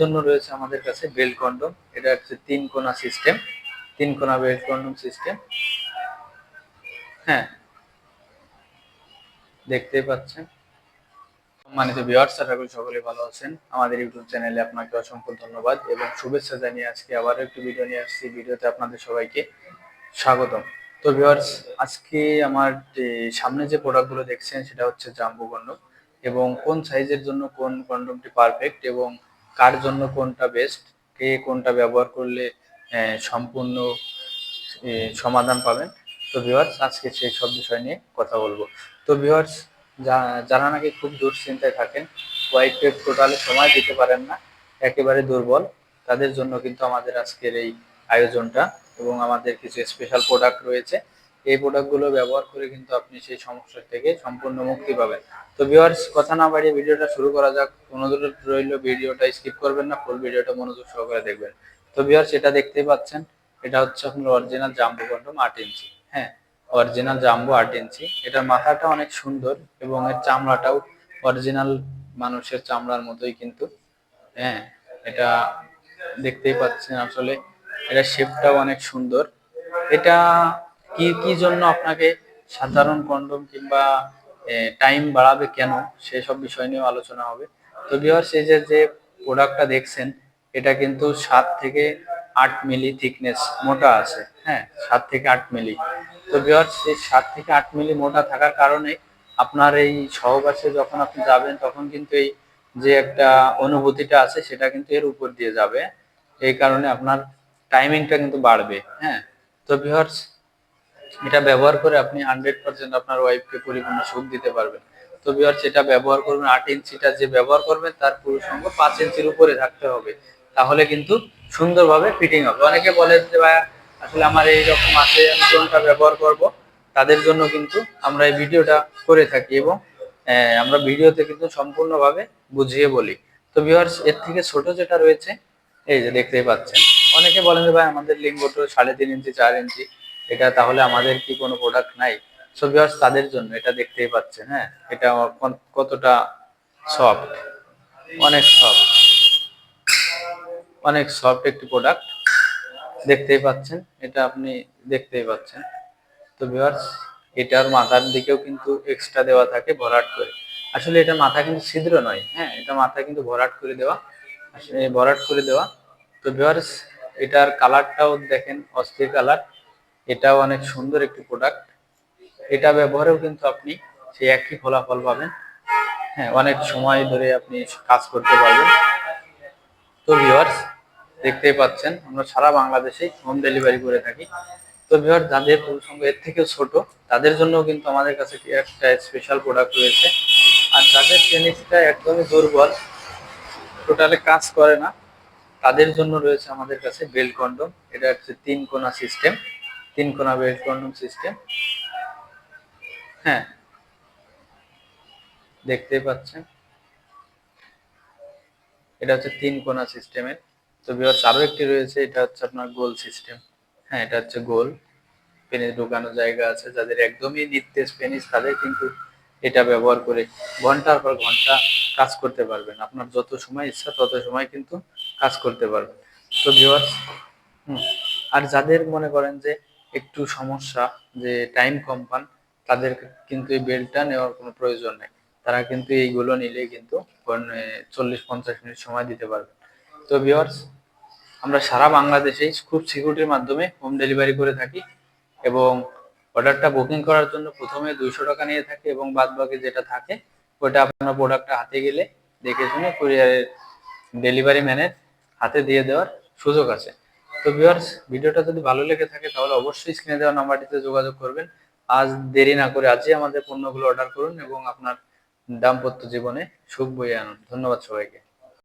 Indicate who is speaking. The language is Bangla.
Speaker 1: জন্য রয়েছে আমাদের কাছে বেল্ট কন্ডম। এটা হচ্ছে 3 কোণা সিস্টেম, 3 কোণা বেল্ট কন্ডম সিস্টেম। হ্যাঁ, দেখতেই পাচ্ছেন। সম্মানিত ভিউয়ার্স, আশা করি সকলে ভালো আছেন। আমাদের ইউটিউব চ্যানেলে আপনাকে অসংখ্য ধন্যবাদ এবং শুভেচ্ছা জানিয়ে আজকে আবারও একটি ভিডিও নিয়ে আসছি। ভিডিওতে আপনাদের সবাইকে স্বাগতম। তো ভিউয়ার্স, আজকে আমার সামনে যে প্রোডাক্টগুলো দেখছেন সেটা হচ্ছে জাম্বো কন্ডম এবং কোন সাইজের জন্য কোন কন্ডমটি পারফেক্ট এবং কার জন্য কোনটা বেস্ট, কে কোনটা ব্যবহার করলে সম্পূর্ণ সমাধান পাবেন। তো ভিউয়ার্স, আজকে সেই সব বিষয় নিয়ে কথা বলবো। তো ভিউয়ার্স, যারা নাকি খুব দুশ্চিন্তায় থাকেন, ওয়াইফকে টোটালি সময় দিতে পারেন না, একেবারে দুর্বল, তাদের জন্য কিন্তু আমাদের আজকের এই আয়োজনটা এবং আমাদের কিছু স্পেশাল প্রোডাক্ট রয়েছে। এই প্রোডাক্টগুলো ব্যবহার করে কিন্তু আপনি সেই সমস্যা থেকে সম্পূর্ণ মুক্তি পাবেন। তো ভিউয়ার্স, কথা না বাড়িয়ে ভিডিওটা শুরু করা যাক। অনুরোধ রইল, ভিডিওটা স্কিপ করবেন না, ফুল ভিডিওটা মনোযোগ সহকারে দেখবেন। তো ভিউয়ার্স, এটা দেখতেই পাচ্ছেন, এটা হচ্ছে আপনার অরিজিনাল জাম্বো কন্ডম 8 ইঞ্চি। হ্যাঁ, অরিজিনাল জাম্বো 8 ইঞ্চি। এটার মাথাটা অনেক সুন্দর এবং এর চামড়াটাও অরিজিনাল মানুষের চামড়ার মতোই কিন্তু। হ্যাঁ, এটা দেখতেই পাচ্ছেন, আসলে এটা শেপটাও অনেক সুন্দর। এটা কি কি জন্য আপনাকে সাধারণ কন্ডম কিংবা টাইম বাড়াবে কেন, সেসব বিষয় নিয়েও আলোচনা হবে। তো ভিউয়ার্স, এই যে প্রোডাক্টটা দেখছেন, এটা কিন্তু 7 থেকে 8 মিলি থিকনেস মোটা আছে। হ্যাঁ, 7 থেকে 8 মিলি। তো ভিউয়ার্স, এই 7 থেকে 8 মিলি মোটা থাকার কারণে আপনার এই সহবাসে যখন আপনি যাবেন তখন কিন্তু এই যে একটা অনুভূতিটা আছে সেটা কিন্তু এর উপর দিয়ে যাবে। এই কারণে আপনার টাইমিংটা কিন্তু বাড়বে। হ্যাঁ, তো ভিউয়ার্স, এটা ব্যবহার করে আপনি 100% আপনার ওয়াইফকে পরিপূর্ণ সুখ দিতে পারবেন। তো ভিউয়ার্স, এটা ব্যবহার করবেন 8 ইঞ্চিটা যে ব্যবহার করবেন তার পুরুষ অঙ্গ 5 ইঞ্চির উপরে থাকতে হবে, তাহলে কিন্তু সুন্দরভাবে ফিটিং হবে। অনেকে বলে যে ভাই, আসলে আমার এইরকম আছে, আমি কোনটা ব্যবহার করব, তাদের জন্য কিন্তু আমরা এই ভিডিওটা করে থাকি এবং আমরা ভিডিওতে কিন্তু সম্পূর্ণভাবে বুঝিয়ে বলি। তো ভিউয়ার্স, এর থেকে ছোট যেটা রয়েছে, এই যে দেখতেই পাচ্ছেন, অনেকে বলেন যে ভাই আমাদের লিঙ্গটো 3.5 ইঞ্চি 4 ইঞ্চি, এটা তাহলে আমাদের কি কোনো প্রোডাক্ট নাই? সো ভিউয়ার্স, তাদের জন্য এটা দেখতেই পাচ্ছেন। হ্যাঁ, এটা কতটা সফট, অনেক সফট, অনেক সফট একটি প্রোডাক্ট, দেখতেই পাচ্ছেন। এটা আপনি দেখতেই পাচ্ছেন। তো ভিউয়ার্স, এটার মাথার দিকেও কিন্তু এক্সট্রা দেওয়া থাকে ভরাট করে। আসলে এটা মাথা কিন্তু ছিদ্র নয়। হ্যাঁ, এটা মাথা কিন্তু ভরাট করে দেওয়া, আসলে ভরাট করে দেওয়া। তো ভিউয়ার্স, এটার কালারটাও দেখেন, অস্থির কালার। এটাও অনেক সুন্দর একটি প্রোডাক্ট। এটা ব্যবহারেও কিন্তু আপনি সেই একই ফলাফল পাবেন। হ্যাঁ, অনেক সময় ধরে আপনি কাজ করতে পারবেন। তো ভিউয়ার্স, দেখতেই পাচ্ছেন, আমরা সারা বাংলাদেশেই হোম ডেলিভারি করে থাকি। তো ভিউয়ার্স, যাদের প্রসঙ্গ এর থেকেও ছোট, তাদের জন্য কিন্তু আমাদের কাছে একটা স্পেশাল প্রোডাক্ট রয়েছে। আর যাদের পেনিসটা একদমই দুর্বল, টোটালি কাজ করে না, তাদের জন্য রয়েছে আমাদের কাছে বেল্ট কন্ডম। এটা হচ্ছে 3 কোণা সিস্টেম, 3 কোণা বেল্ট কন্ডম সিস্টেম। হ্যাঁ, দেখতেই পাচ্ছেন, এটা হচ্ছে 3 কোণা সিস্টেমের। তো ভিউয়ার্স, আরো একটি রয়েছে, এটা হচ্ছে আপনার গোল সিস্টেম। হ্যাঁ, এটা হচ্ছে গোল, পেনিস ঢোকানোর জায়গা আছে। যাদের একদমই নিস্তেজ পেনিস, তাদের কিন্তু এটা ব্যবহার করে ঘন্টার পর ঘন্টা কাজ করতে পারবেন। আপনার যত সময় ইচ্ছা তত সময় কিন্তু কাজ করতে পারবেন। তো ভিউয়ার্স, আর যাদের মনে করেন যে একটু সমস্যা, যে টাইম কম পান, তাদের কিন্তু এই বেল্টটা নেওয়ার কোনো প্রয়োজন নেই। তারা কিন্তু এইগুলো নিলেই কিন্তু 40-50 মিনিট সময় দিতে পারবে। তো ভিউয়ার্স, আমরা সারা বাংলাদেশেই খুব সিকিউরিটির মাধ্যমে হোম ডেলিভারি করে থাকি এবং অর্ডারটা বুকিং করার জন্য প্রথমে 200 টাকা নিয়ে থাকি এবং বাদ বাকি যেটা থাকে ওটা আপনার প্রোডাক্টটা হাতে গেলে দেখে শুনে কুরিয়ারের ডেলিভারি ম্যানের হাতে দিয়ে দেওয়ার সুযোগ আছে। তো ভিউয়ার্স, ভিডিওটা যদি ভালো লেগে থাকে তাহলে অবশ্যই স্ক্রিনে দেওয়া নাম্বারটিতে যোগাযোগ করবেন। আজ দেরি না করে আজই আমাদের পণ্যগুলো অর্ডার করুন এবং আপনার দাম্পত্য জীবনে সুখ বয়ে আনুন। ধন্যবাদ সবাইকে।